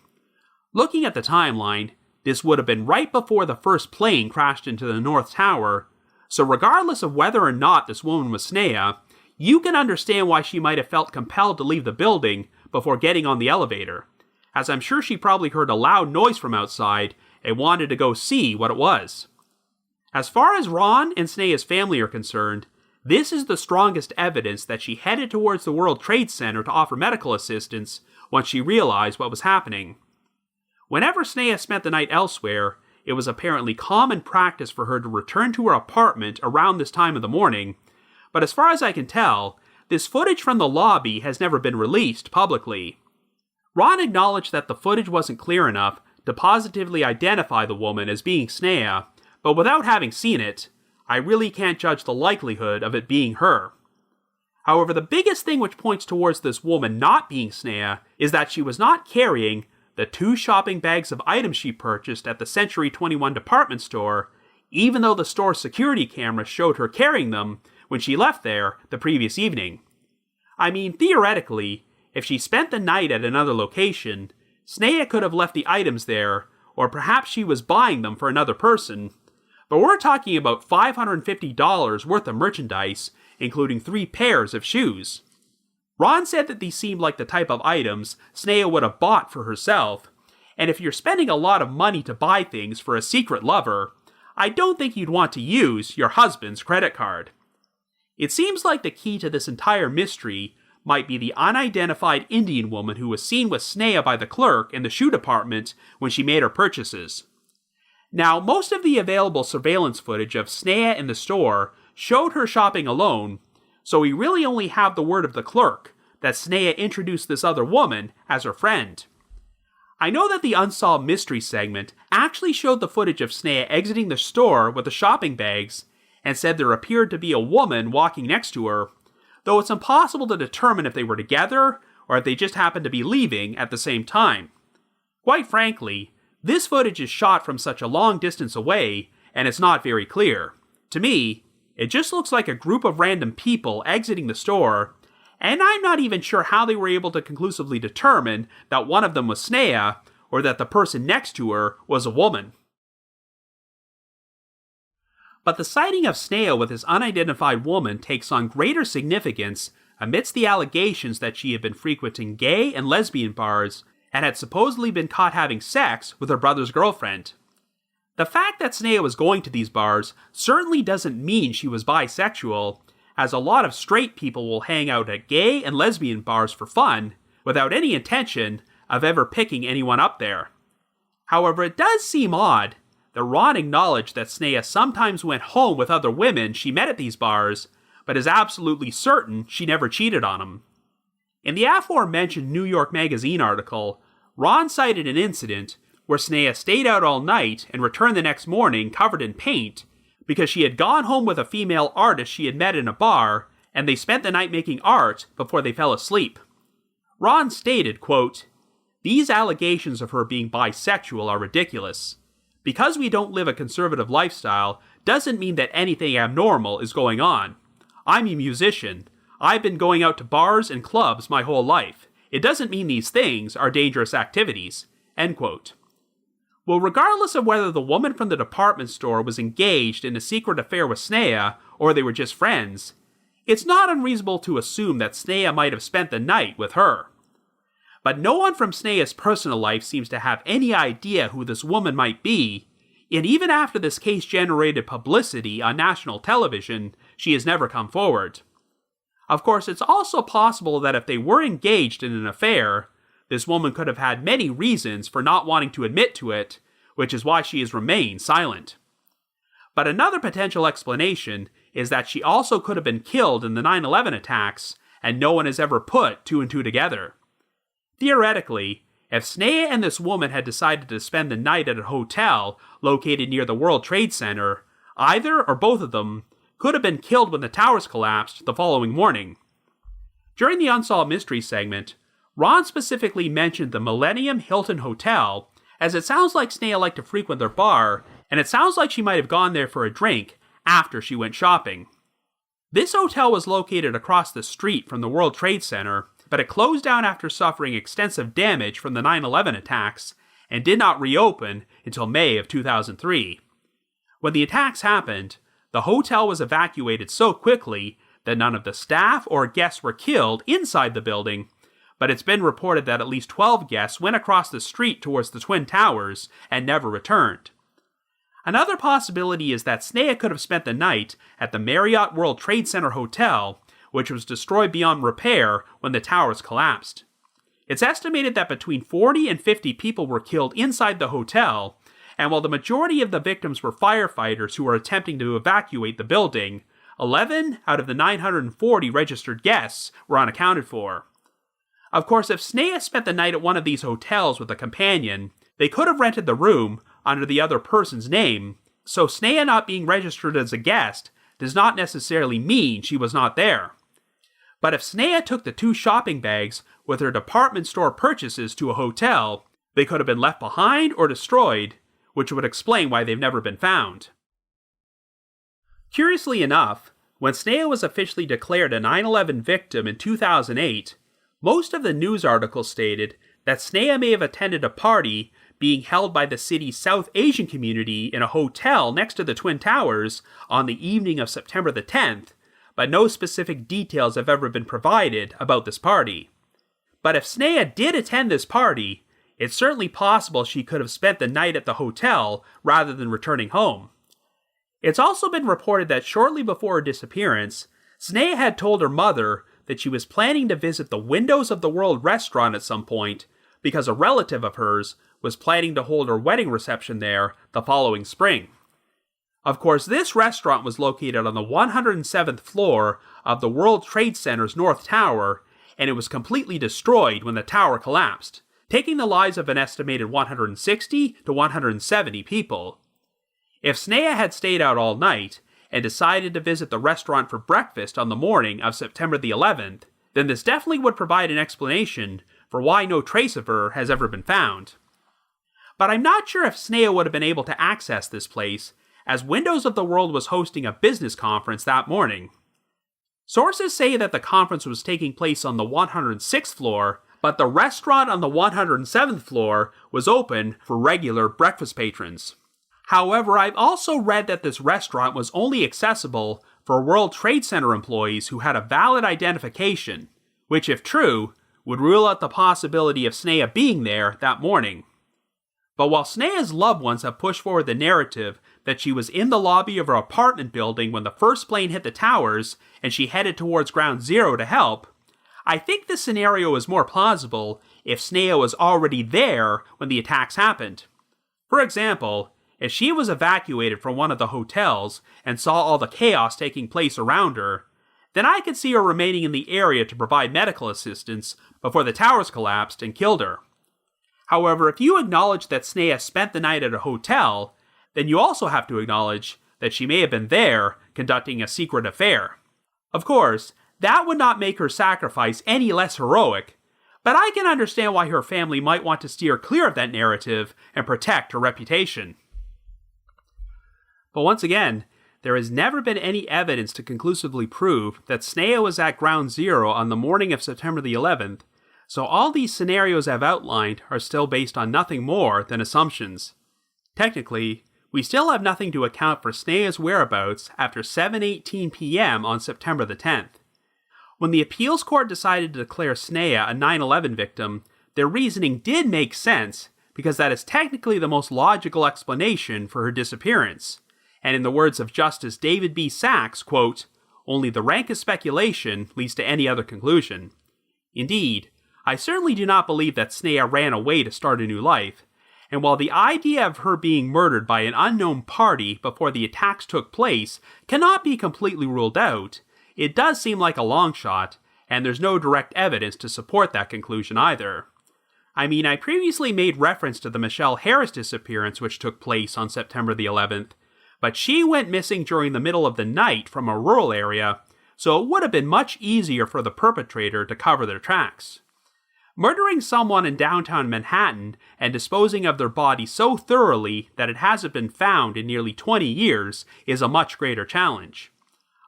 Looking at the timeline, this would have been right before the first plane crashed into the North Tower, so regardless of whether or not this woman was Sneha, you can understand why she might have felt compelled to leave the building before getting on the elevator, as I'm sure she probably heard a loud noise from outside and wanted to go see what it was. As far as Ron and Sneha's family are concerned, this is the strongest evidence that she headed towards the World Trade Center to offer medical assistance once she realized what was happening. Whenever Sneha spent the night elsewhere, it was apparently common practice for her to return to her apartment around this time of the morning, but as far as I can tell, this footage from the lobby has never been released publicly. Ron acknowledged that the footage wasn't clear enough to positively identify the woman as being Sneha, but without having seen it, I really can't judge the likelihood of it being her. However, the biggest thing which points towards this woman not being Sneha is that she was not carrying the 2 shopping bags of items she purchased at the Century 21 department store, even though the store's security camera showed her carrying them when she left there the previous evening. I mean, theoretically, if she spent the night at another location, Sneha could have left the items there, or perhaps she was buying them for another person, but we're talking about $550 worth of merchandise, including 3 pairs of shoes. Ron said that these seemed like the type of items Sneha would have bought for herself, and if you're spending a lot of money to buy things for a secret lover, I don't think you'd want to use your husband's credit card. It seems like the key to this entire mystery might be the unidentified Indian woman who was seen with Sneha by the clerk in the shoe department when she made her purchases. Now, most of the available surveillance footage of Sneha in the store showed her shopping alone, so we really only have the word of the clerk that Sneha introduced this other woman as her friend. I know that the Unsolved Mystery segment actually showed the footage of Sneha exiting the store with the shopping bags and said there appeared to be a woman walking next to her, though it's impossible to determine if they were together or if they just happened to be leaving at the same time. Quite frankly, this footage is shot from such a long distance away, and it's not very clear. To me, it just looks like a group of random people exiting the store, and I'm not even sure how they were able to conclusively determine that one of them was Sneha, or that the person next to her was a woman. But the sighting of Sneha with this unidentified woman takes on greater significance amidst the allegations that she had been frequenting gay and lesbian bars and had supposedly been caught having sex with her brother's girlfriend. The fact that Sneha was going to these bars certainly doesn't mean she was bisexual, as a lot of straight people will hang out at gay and lesbian bars for fun, without any intention of ever picking anyone up there. However, it does seem odd that Ron acknowledged that Sneha sometimes went home with other women she met at these bars, but is absolutely certain she never cheated on him. In the aforementioned New York Magazine article, Ron cited an incident where Sneha stayed out all night and returned the next morning covered in paint because she had gone home with a female artist she had met in a bar, and they spent the night making art before they fell asleep. Ron stated, quote, "These allegations of her being bisexual are ridiculous. Because we don't live a conservative lifestyle doesn't mean that anything abnormal is going on. I'm a musician. I've been going out to bars and clubs my whole life. It doesn't mean these things are dangerous activities." End quote. Well, regardless of whether the woman from the department store was engaged in a secret affair with Sneha or they were just friends, it's not unreasonable to assume that Sneha might have spent the night with her. But no one from Sneha's personal life seems to have any idea who this woman might be, and even after this case generated publicity on national television, she has never come forward. Of course, it's also possible that if they were engaged in an affair, this woman could have had many reasons for not wanting to admit to it, which is why she has remained silent. But another potential explanation is that she also could have been killed in the 9/11 attacks, and no one has ever put two and two together. Theoretically, if Sneha and this woman had decided to spend the night at a hotel located near the World Trade Center, either or both of them could have been killed when the towers collapsed the following morning. During the Unsolved Mysteries segment, Ron specifically mentioned the Millennium Hilton Hotel, as it sounds like Sneha liked to frequent their bar, and it sounds like she might have gone there for a drink after she went shopping. This hotel was located across the street from the World Trade Center, but it closed down after suffering extensive damage from the 9/11 attacks and did not reopen until May of 2003. When the attacks happened, the hotel was evacuated so quickly that none of the staff or guests were killed inside the building, but it's been reported that at least 12 guests went across the street towards the Twin Towers and never returned. Another possibility is that Sneha could have spent the night at the Marriott World Trade Center Hotel, which was destroyed beyond repair when the towers collapsed. It's estimated that between 40 and 50 people were killed inside the hotel, and while the majority of the victims were firefighters who were attempting to evacuate the building, 11 out of the 940 registered guests were unaccounted for. Of course, if Sneha spent the night at one of these hotels with a companion, they could have rented the room under the other person's name, so Sneha not being registered as a guest does not necessarily mean she was not there. But if Sneha took the 2 shopping bags with her department store purchases to a hotel, they could have been left behind or destroyed, which would explain why they've never been found. Curiously enough, when Sneha was officially declared a 9/11 victim in 2008, most of the news articles stated that Sneha may have attended a party being held by the city's South Asian community in a hotel next to the Twin Towers on the evening of September the 10th, but no specific details have ever been provided about this party. But if Sneha did attend this party, it's certainly possible she could have spent the night at the hotel rather than returning home. It's also been reported that shortly before her disappearance, Sneha had told her mother that she was planning to visit the Windows of the World restaurant at some point because a relative of hers was planning to hold her wedding reception there the following spring. Of course, this restaurant was located on the 107th floor of the World Trade Center's North Tower, and it was completely destroyed when the tower collapsed, taking the lives of an estimated 160 to 170 people. If Sneha had stayed out all night and decided to visit the restaurant for breakfast on the morning of September the 11th, then this definitely would provide an explanation for why no trace of her has ever been found. But I'm not sure if Sneha would have been able to access this place, as Windows of the World was hosting a business conference that morning. Sources say that the conference was taking place on the 106th floor, but the restaurant on the 107th floor was open for regular breakfast patrons. However, I've also read that this restaurant was only accessible for World Trade Center employees who had a valid identification, which, if true, would rule out the possibility of Sneha being there that morning. But while Sneha's loved ones have pushed forward the narrative that she was in the lobby of her apartment building when the first plane hit the towers and she headed towards Ground Zero to help, I think this scenario is more plausible if Sneha was already there when the attacks happened. For example, if she was evacuated from one of the hotels and saw all the chaos taking place around her, then I could see her remaining in the area to provide medical assistance before the towers collapsed and killed her. However, if you acknowledge that Sneha spent the night at a hotel, then you also have to acknowledge that she may have been there conducting a secret affair. Of course, that would not make her sacrifice any less heroic, but I can understand why her family might want to steer clear of that narrative and protect her reputation. But once again, there has never been any evidence to conclusively prove that Sneha was at Ground Zero on the morning of September the 11th, so all these scenarios I've outlined are still based on nothing more than assumptions. Technically, we still have nothing to account for Sneha's whereabouts after 7:18 p.m. on September the 10th. When the appeals court decided to declare Sneha a 9/11 victim, their reasoning did make sense, because that is technically the most logical explanation for her disappearance. And in the words of Justice David B. Sachs, quote, "Only the rankest speculation leads to any other conclusion." Indeed, I certainly do not believe that Sneha ran away to start a new life, and while the idea of her being murdered by an unknown party before the attacks took place cannot be completely ruled out, it does seem like a long shot, and there's no direct evidence to support that conclusion either. I mean, I previously made reference to the Michelle Harris disappearance which took place on September the 11th, but she went missing during the middle of the night from a rural area, so it would have been much easier for the perpetrator to cover their tracks. Murdering someone in downtown Manhattan and disposing of their body so thoroughly that it hasn't been found in nearly 20 years is a much greater challenge.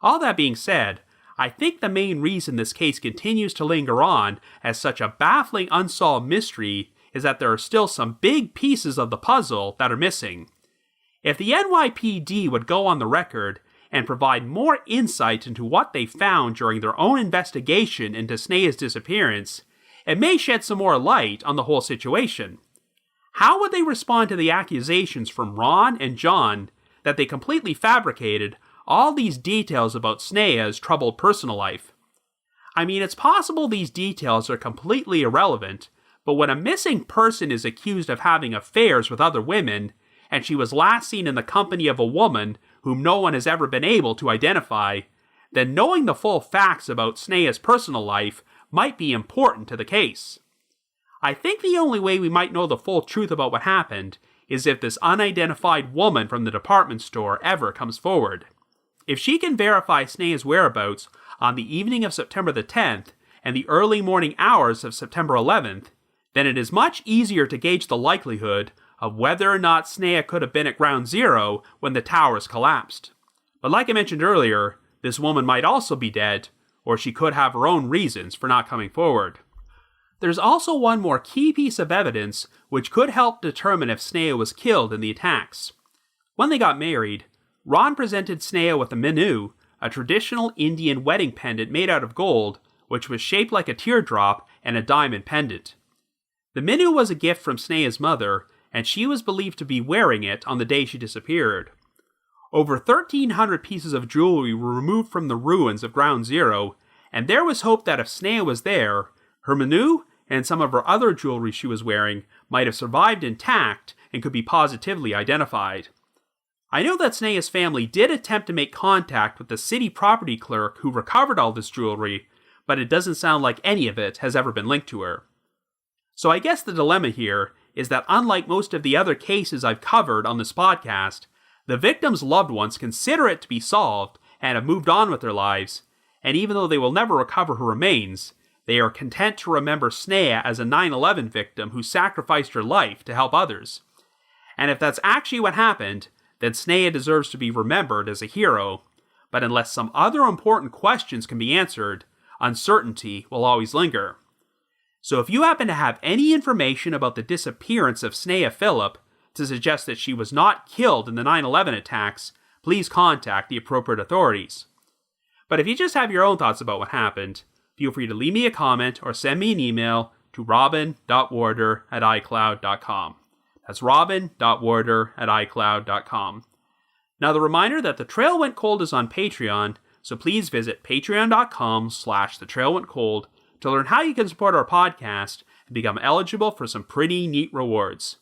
All that being said, I think the main reason this case continues to linger on as such a baffling unsolved mystery is that there are still some big pieces of the puzzle that are missing. If the NYPD would go on the record and provide more insight into what they found during their own investigation into Sneha's disappearance, it may shed some more light on the whole situation. How would they respond to the accusations from Ron and John that they completely fabricated all these details about Sneha's troubled personal life? I mean, it's possible these details are completely irrelevant, but when a missing person is accused of having affairs with other women, and she was last seen in the company of a woman whom no one has ever been able to identify, then knowing the full facts about Sneha's personal life might be important to the case. I think the only way we might know the full truth about what happened is if this unidentified woman from the department store ever comes forward. If she can verify Sneha's whereabouts on the evening of September the 10th and the early morning hours of September 11th, then it is much easier to gauge the likelihood of whether or not Sneha could have been at ground zero when the towers collapsed. But like I mentioned earlier, this woman might also be dead, or she could have her own reasons for not coming forward. There's also one more key piece of evidence which could help determine if Sneha was killed in the attacks. When they got married, Ron presented Sneha with a minu, a traditional Indian wedding pendant made out of gold, which was shaped like a teardrop and a diamond pendant. The minu was a gift from Sneha's mother, and she was believed to be wearing it on the day she disappeared. Over 1,300 pieces of jewelry were removed from the ruins of Ground Zero, and there was hope that if Sneha was there, her minu and some of her other jewelry she was wearing might have survived intact and could be positively identified. I know that Sneha's family did attempt to make contact with the city property clerk who recovered all this jewelry, but it doesn't sound like any of it has ever been linked to her. So I guess the dilemma here is that unlike most of the other cases I've covered on this podcast, the victim's loved ones consider it to be solved and have moved on with their lives, and even though they will never recover her remains, they are content to remember Sneha as a 9/11 victim who sacrificed her life to help others. And if that's actually what happened, then Sneha deserves to be remembered as a hero, but unless some other important questions can be answered, uncertainty will always linger. So if you happen to have any information about the disappearance of Sneha Philip to suggest that she was not killed in the 9/11 attacks, please contact the appropriate authorities. But if you just have your own thoughts about what happened, feel free to leave me a comment or send me an email to robin.warder@icloud.com. That's robin.warder@icloud.com. Now the reminder that The Trail Went Cold is on Patreon, so please visit patreon.com/thetrailwentcold to learn how you can support our podcast and become eligible for some pretty neat rewards.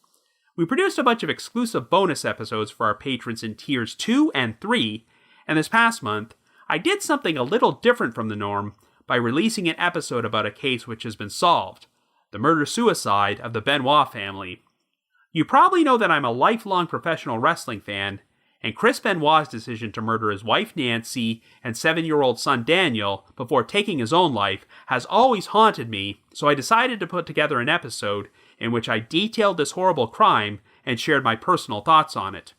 We produced a bunch of exclusive bonus episodes for our patrons in tiers 2 and 3, and this past month, I did something a little different from the norm by releasing an episode about a case which has been solved, the murder-suicide of the Benoit family. You probably know that I'm a lifelong professional wrestling fan, and Chris Benoit's decision to murder his wife Nancy and 7-year-old son Daniel before taking his own life has always haunted me, so I decided to put together an episode in which I detailed this horrible crime and shared my personal thoughts on it.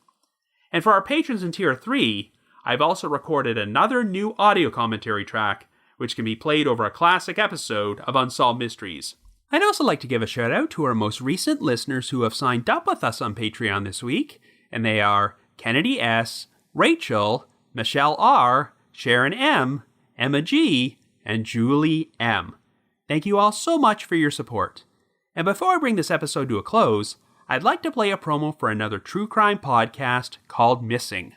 And for our patrons in Tier 3, I've also recorded another new audio commentary track, which can be played over a classic episode of Unsolved Mysteries. I'd also like to give a shout out to our most recent listeners who have signed up with us on Patreon this week, and they are Kennedy S., Rachel, Michelle R., Sharon M., Emma G., and Julie M. Thank you all so much for your support. And before I bring this episode to a close, I'd like to play a promo for another true crime podcast called Missing.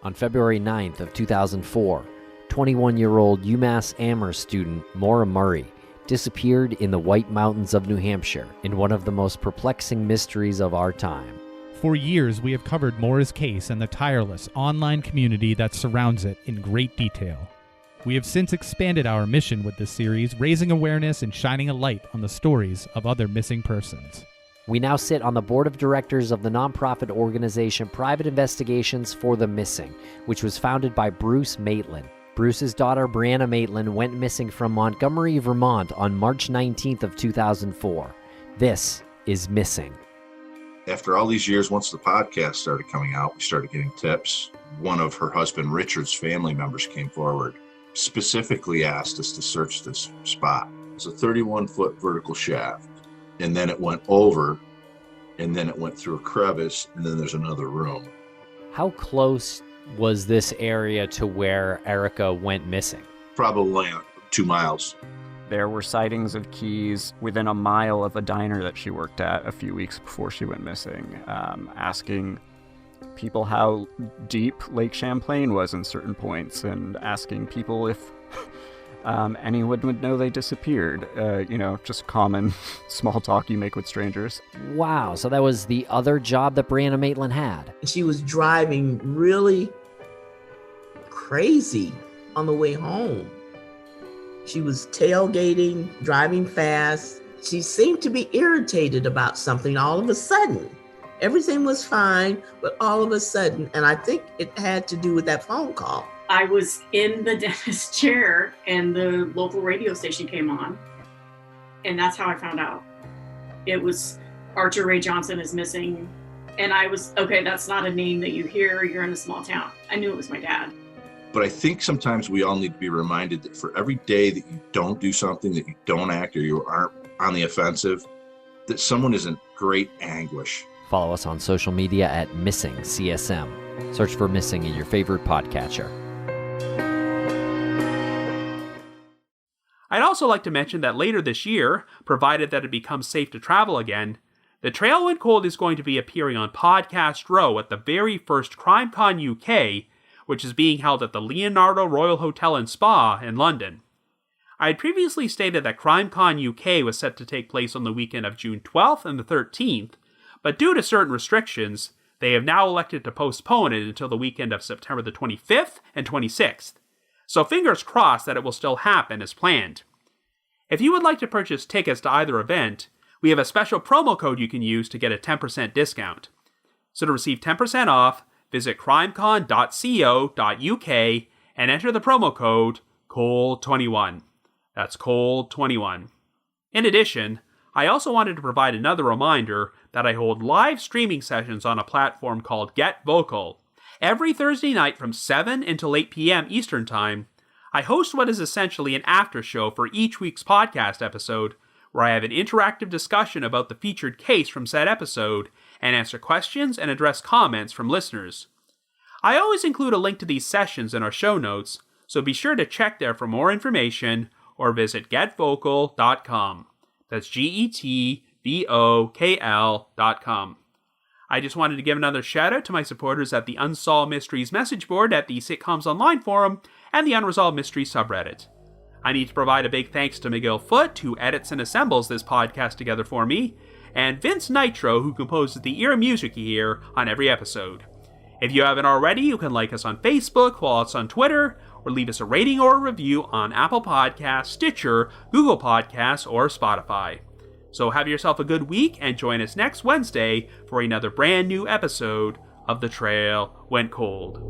On February 9th of 2004, 21-year-old UMass Amherst student Maura Murray disappeared in the White Mountains of New Hampshire in one of the most perplexing mysteries of our time. For years, we have covered Maura's case and the tireless online community that surrounds it in great detail. We have since expanded our mission with this series, raising awareness and shining a light on the stories of other missing persons. We now sit on the board of directors of the nonprofit organization Private Investigations for the Missing, which was founded by Bruce Maitland. Bruce's daughter, Brianna Maitland, went missing from Montgomery, Vermont on March 19th of 2004. This is Missing. After all these years, once the podcast started coming out, we started getting tips. One of her husband Richard's family members came forward, specifically asked us to search this spot. It's a 31-foot vertical shaft. And then it went over, and then it went through a crevice, and then there's another room. How close was this area to where Erica went missing? Probably 2 miles. There were sightings of keys within a mile of a diner that she worked at a few weeks before she went missing, asking people how deep Lake Champlain was in certain points, and asking people if anyone would know they disappeared. Just common small talk you make with strangers. Wow, so that was the other job that Brianna Maitland had. She was driving really crazy on the way home. She was tailgating, driving fast. She seemed to be irritated about something all of a sudden. Everything was fine, but all of a sudden, and I think it had to do with that phone call. I was in the dentist chair and the local radio station came on. And that's how I found out. It was Archer Ray Johnson is missing. And I was, okay, that's not a name that you hear. You're in a small town. I knew it was my dad. But I think sometimes we all need to be reminded that for every day that you don't do something, that you don't act, or you aren't on the offensive, that someone is in great anguish. Follow us on social media at Missing CSM. Search for Missing in your favorite podcatcher. I'd also like to mention that later this year, provided that it becomes safe to travel again, The Trail Went Cold is going to be appearing on Podcast Row at the very first CrimeCon UK, which is being held at the Leonardo Royal Hotel and Spa in London. I had previously stated that CrimeCon UK was set to take place on the weekend of June 12th and the 13th, but due to certain restrictions, they have now elected to postpone it until the weekend of September the 25th and 26th. So fingers crossed that it will still happen as planned. If you would like to purchase tickets to either event, we have a special promo code you can use to get a 10% discount. So to receive 10% off, visit crimecon.co.uk and enter the promo code COLD21. That's COLD21. In addition, I also wanted to provide another reminder that I hold live streaming sessions on a platform called Get Vocal. Every Thursday night from 7 until 8 p.m. Eastern Time, I host what is essentially an after show for each week's podcast episode, where I have an interactive discussion about the featured case from said episode and answer questions and address comments from listeners. I always include a link to these sessions in our show notes, so be sure to check there for more information or visit getvocal.com. That's GETVOKL.com. I just wanted to give another shout out to my supporters at the Unsolved Mysteries message board at the Sitcoms Online forum and the Unresolved Mysteries subreddit. I need to provide a big thanks to Miguel Foote, who edits and assembles this podcast together for me, and Vince Nitro, who composes the era music you hear on every episode. If you haven't already, you can like us on Facebook, follow us on Twitter, or leave us a rating or a review on Apple Podcasts, Stitcher, Google Podcasts, or Spotify. So have yourself a good week and join us next Wednesday for another brand new episode of The Trail Went Cold.